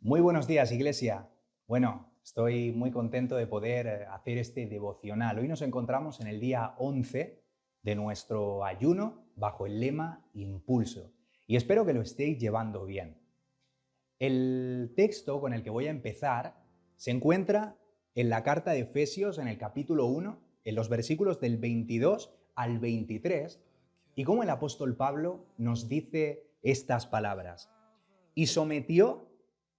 Muy buenos días, Iglesia. Bueno, estoy muy contento de poder hacer este devocional. Hoy nos encontramos en el día 11 de nuestro ayuno bajo el lema Impulso y espero que lo estéis llevando bien. El texto con el que voy a empezar se encuentra en la carta de Efesios en el capítulo 1, en los versículos del 22 al 23, y como el apóstol Pablo nos dice estas palabras: y sometió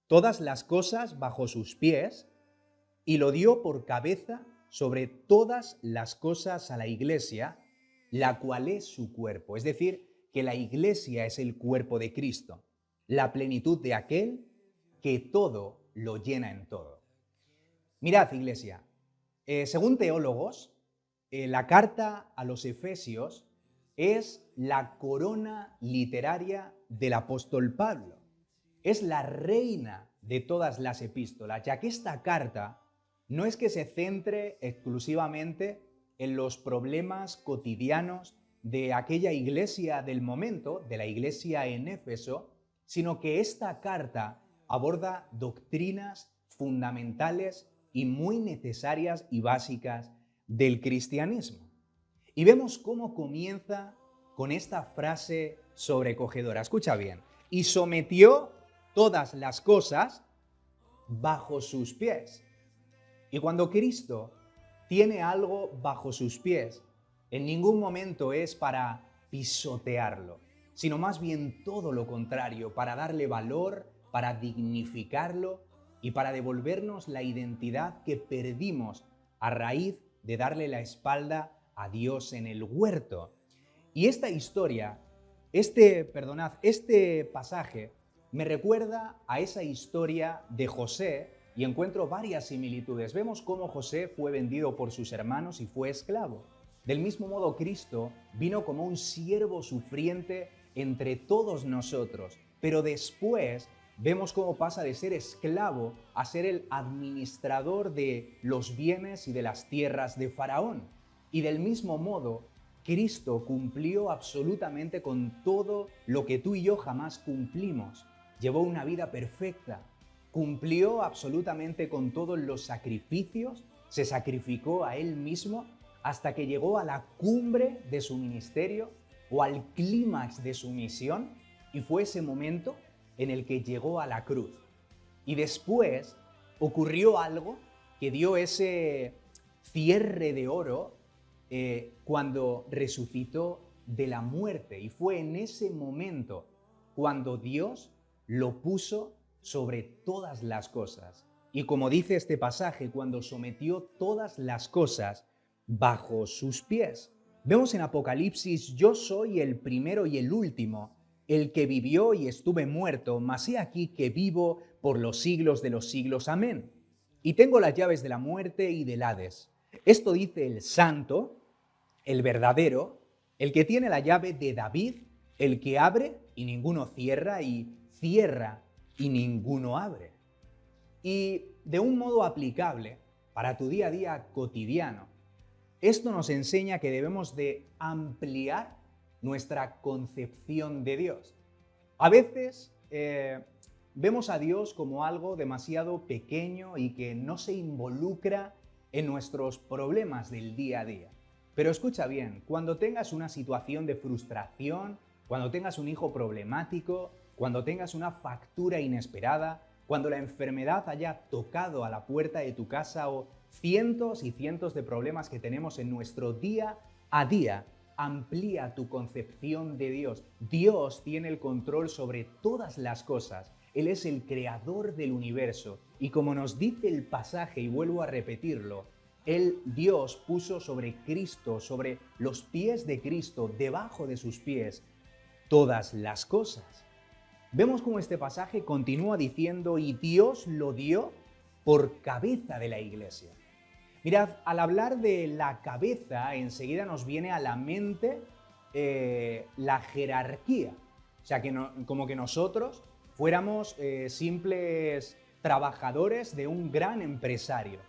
todas las cosas bajo sus pies y lo dio por cabeza sobre todas las cosas a la Iglesia, la cual es su cuerpo. Es decir, que la Iglesia es el cuerpo de Cristo, la plenitud de aquel que todo lo llena en todo. Mirad, Iglesia, según teólogos, la carta a los Efesios es la corona literaria del apóstol Pablo. Es la reina de todas las epístolas, ya que esta carta no es que se centre exclusivamente en los problemas cotidianos de aquella iglesia del momento, de la iglesia en Éfeso, sino que esta carta aborda doctrinas fundamentales y muy necesarias y básicas del cristianismo. Y vemos cómo comienza con esta frase sobrecogedora. Escucha bien. Y sometió todas las cosas bajo sus pies. Y cuando Cristo tiene algo bajo sus pies, en ningún momento es para pisotearlo, sino más bien todo lo contrario, para darle valor, para dignificarlo y para devolvernos la identidad que perdimos a raíz de darle la espalda a Dios en el huerto. Y esta historia, este pasaje me recuerda a esa historia de José y encuentro varias similitudes. Vemos cómo José fue vendido por sus hermanos y fue esclavo. Del mismo modo, Cristo vino como un siervo sufriente entre todos nosotros, pero después vemos cómo pasa de ser esclavo a ser el administrador de los bienes y de las tierras de Faraón. Y del mismo modo, Cristo cumplió absolutamente con todo lo que tú y yo jamás cumplimos. Llevó una vida perfecta, cumplió absolutamente con todos los sacrificios, se sacrificó a él mismo hasta que llegó a la cumbre de su ministerio o al clímax de su misión, y fue ese momento en el que llegó a la cruz. Y después ocurrió algo que dio ese cierre de oro cuando resucitó de la muerte, y fue en ese momento cuando Dios lo puso sobre todas las cosas. Y como dice este pasaje, cuando sometió todas las cosas bajo sus pies. Vemos en Apocalipsis: yo soy el primero y el último, el que vivió y estuve muerto, mas he aquí que vivo por los siglos de los siglos. Amén. Y tengo las llaves de la muerte y del Hades. Esto dice el santo, el verdadero, el que tiene la llave de David, el que abre y ninguno cierra, y cierra y ninguno abre. Y de un modo aplicable para tu día a día cotidiano, esto nos enseña que debemos de ampliar nuestra concepción de Dios. A veces vemos a Dios como algo demasiado pequeño y que no se involucra en nuestros problemas del día a día. Pero escucha bien, cuando tengas una situación de frustración, cuando tengas un hijo problemático, cuando tengas una factura inesperada, cuando la enfermedad haya tocado a la puerta de tu casa o cientos y cientos de problemas que tenemos en nuestro día a día, amplía tu concepción de Dios. Dios tiene el control sobre todas las cosas. Él es el creador del universo. Y como nos dice el pasaje, y vuelvo a repetirlo, Dios puso sobre Cristo, sobre los pies de Cristo, debajo de sus pies, todas las cosas. Vemos cómo este pasaje continúa diciendo: y Dios lo dio por cabeza de la iglesia. Mirad, al hablar de la cabeza, enseguida nos viene a la mente la jerarquía. O sea, como que nosotros fuéramos simples trabajadores de un gran empresario.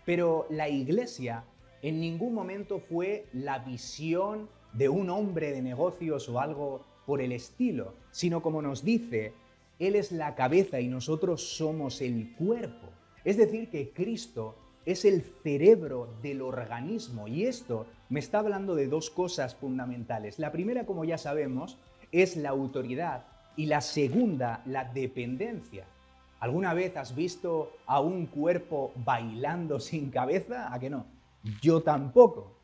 Pero la iglesia en ningún momento fue la visión de un hombre de negocios o algo por el estilo, sino, como nos dice Él es la cabeza y nosotros somos el cuerpo. Es decir, que Cristo es el cerebro del organismo y esto me está hablando de dos cosas fundamentales. La primera, como ya sabemos, es la autoridad y la segunda, la dependencia. ¿Alguna vez has visto a un cuerpo bailando sin cabeza? ¿A que no? Yo tampoco.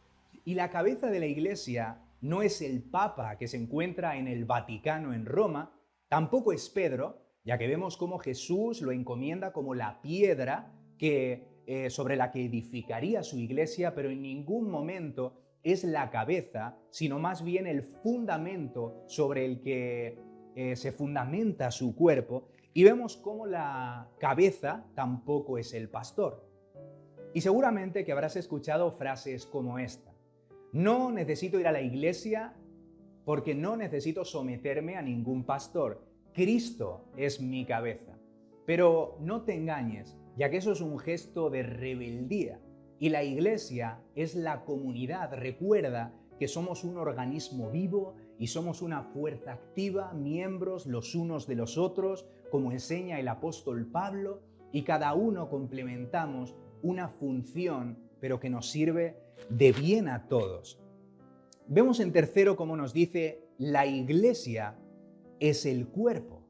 Y la cabeza de la Iglesia no es el Papa que se encuentra en el Vaticano en Roma, tampoco es Pedro, ya que vemos cómo Jesús lo encomienda como la piedra sobre la que edificaría su Iglesia, pero en ningún momento es la cabeza, sino más bien el fundamento sobre el que se fundamenta su cuerpo. Y vemos cómo la cabeza tampoco es el pastor. Y seguramente que habrás escuchado frases como esta. No necesito ir a la iglesia porque no necesito someterme a ningún pastor. Cristo es mi cabeza. Pero no te engañes, ya que eso es un gesto de rebeldía. Y la iglesia es la comunidad. Recuerda que somos un organismo vivo y somos una fuerza activa, miembros los unos de los otros, como enseña el apóstol Pablo, y cada uno complementamos una función, pero que nos sirve de bien a todos. Vemos en tercero cómo nos dice, la iglesia es el cuerpo.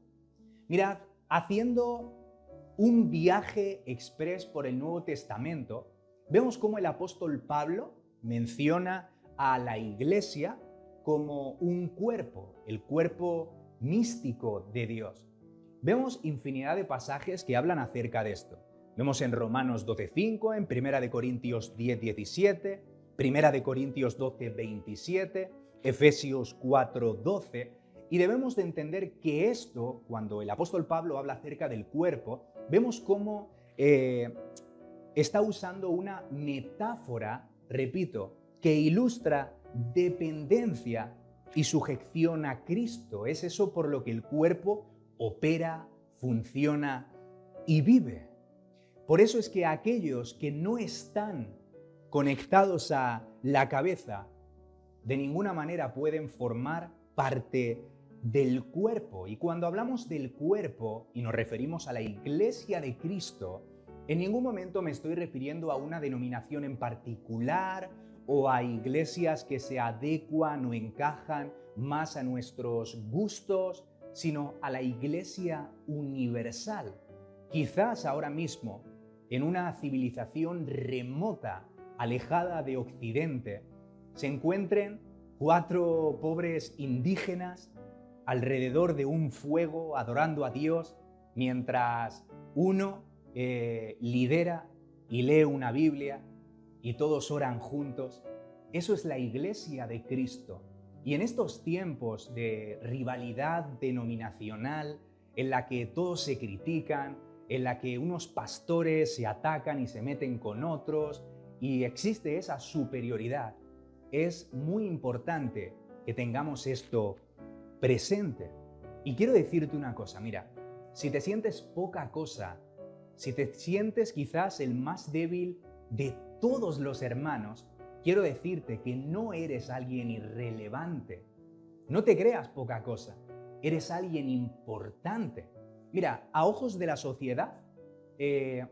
Mirad, haciendo un viaje express por el Nuevo Testamento, vemos cómo el apóstol Pablo menciona a la iglesia como un cuerpo, el cuerpo místico de Dios. Vemos infinidad de pasajes que hablan acerca de esto. Vemos en Romanos 12:5, en 1 de Corintios 10:17, 1 de Corintios 12:27, Efesios 4:12, y debemos de entender que esto, cuando el apóstol Pablo habla acerca del cuerpo, vemos cómo está usando una metáfora, repito, que ilustra dependencia y sujeción a Cristo. Es eso por lo que el cuerpo opera, funciona y vive. Por eso es que aquellos que no están conectados a la cabeza de ninguna manera pueden formar parte del cuerpo. Y cuando hablamos del cuerpo y nos referimos a la Iglesia de Cristo, en ningún momento me estoy refiriendo a una denominación en particular o a iglesias que se adecuan o encajan más a nuestros gustos, sino a la Iglesia universal. Quizás ahora mismo, en una civilización remota, alejada de Occidente, se encuentren 4 pobres indígenas alrededor de un fuego adorando a Dios, mientras uno lidera y lee una Biblia y todos oran juntos. Eso es la Iglesia de Cristo. Y en estos tiempos de rivalidad denominacional, en la que todos se critican, en la que unos pastores se atacan y se meten con otros, y existe esa superioridad, es muy importante que tengamos esto presente. Y quiero decirte una cosa, mira, si te sientes poca cosa, si te sientes quizás el más débil de todos los hermanos, quiero decirte que no eres alguien irrelevante. No te creas poca cosa, eres alguien importante. Mira, a ojos de la sociedad, el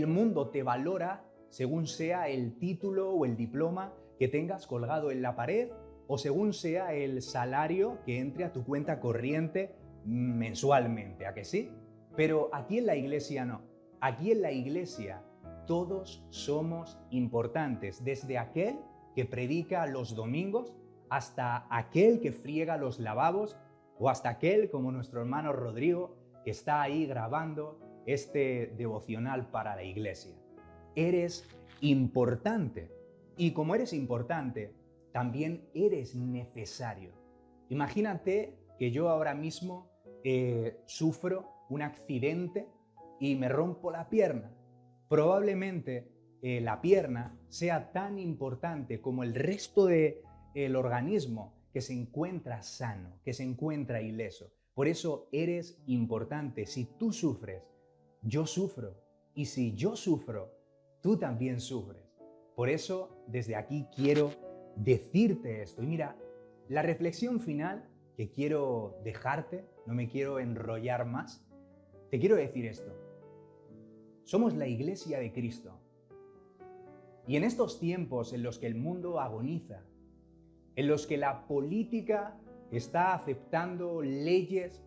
mundo te valora según sea el título o el diploma que tengas colgado en la pared o según sea el salario que entre a tu cuenta corriente mensualmente, ¿a que sí? Pero aquí en la iglesia no. Aquí en la iglesia todos somos importantes, desde aquel que predica los domingos hasta aquel que friega los lavabos o hasta aquel como nuestro hermano Rodrigo que está ahí grabando este devocional para la iglesia. Eres importante y como eres importante, también eres necesario. Imagínate que yo ahora mismo sufro un accidente y me rompo la pierna. Probablemente la pierna sea tan importante como el resto del organismo que se encuentra sano, que se encuentra ileso. Por eso eres importante. Si tú sufres, yo sufro. Y si yo sufro, tú también sufres. Por eso, desde aquí quiero decirte esto. Y mira, la reflexión final que quiero dejarte, no me quiero enrollar más, te quiero decir esto. Somos la Iglesia de Cristo. Y en estos tiempos en los que el mundo agoniza, en los que la política está aceptando leyes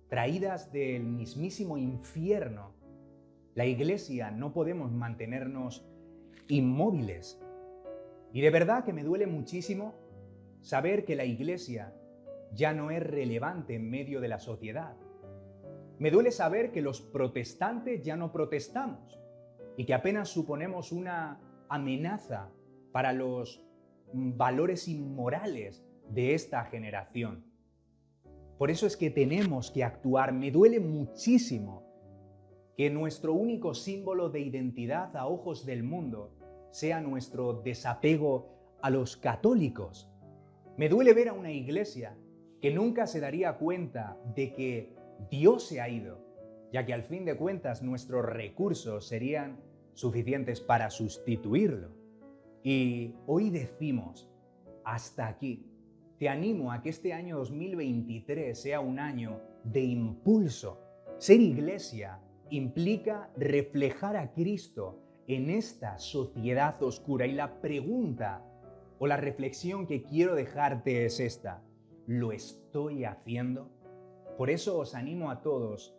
traídas del mismísimo infierno, la Iglesia no podemos mantenernos inmóviles. Y de verdad que me duele muchísimo saber que la Iglesia ya no es relevante en medio de la sociedad. Me duele saber que los protestantes ya no protestamos y que apenas suponemos una amenaza para los valores inmorales de esta generación. Por eso es que tenemos que actuar. Me duele muchísimo que nuestro único símbolo de identidad a ojos del mundo sea nuestro desapego a los católicos. Me duele ver a una iglesia que nunca se daría cuenta de que Dios se ha ido, ya que al fin de cuentas nuestros recursos serían suficientes para sustituirlo. Y hoy decimos, hasta aquí. Te animo a que este año 2023 sea un año de impulso. Ser iglesia implica reflejar a Cristo en esta sociedad oscura. Y la pregunta o la reflexión que quiero dejarte es esta: ¿lo estoy haciendo? Por eso os animo a todos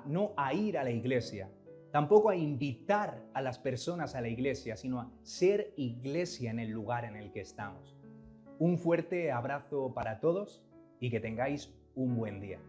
no a ir a la iglesia, tampoco a invitar a las personas a la iglesia, sino a ser iglesia en el lugar en el que estamos. Un fuerte abrazo para todos y que tengáis un buen día.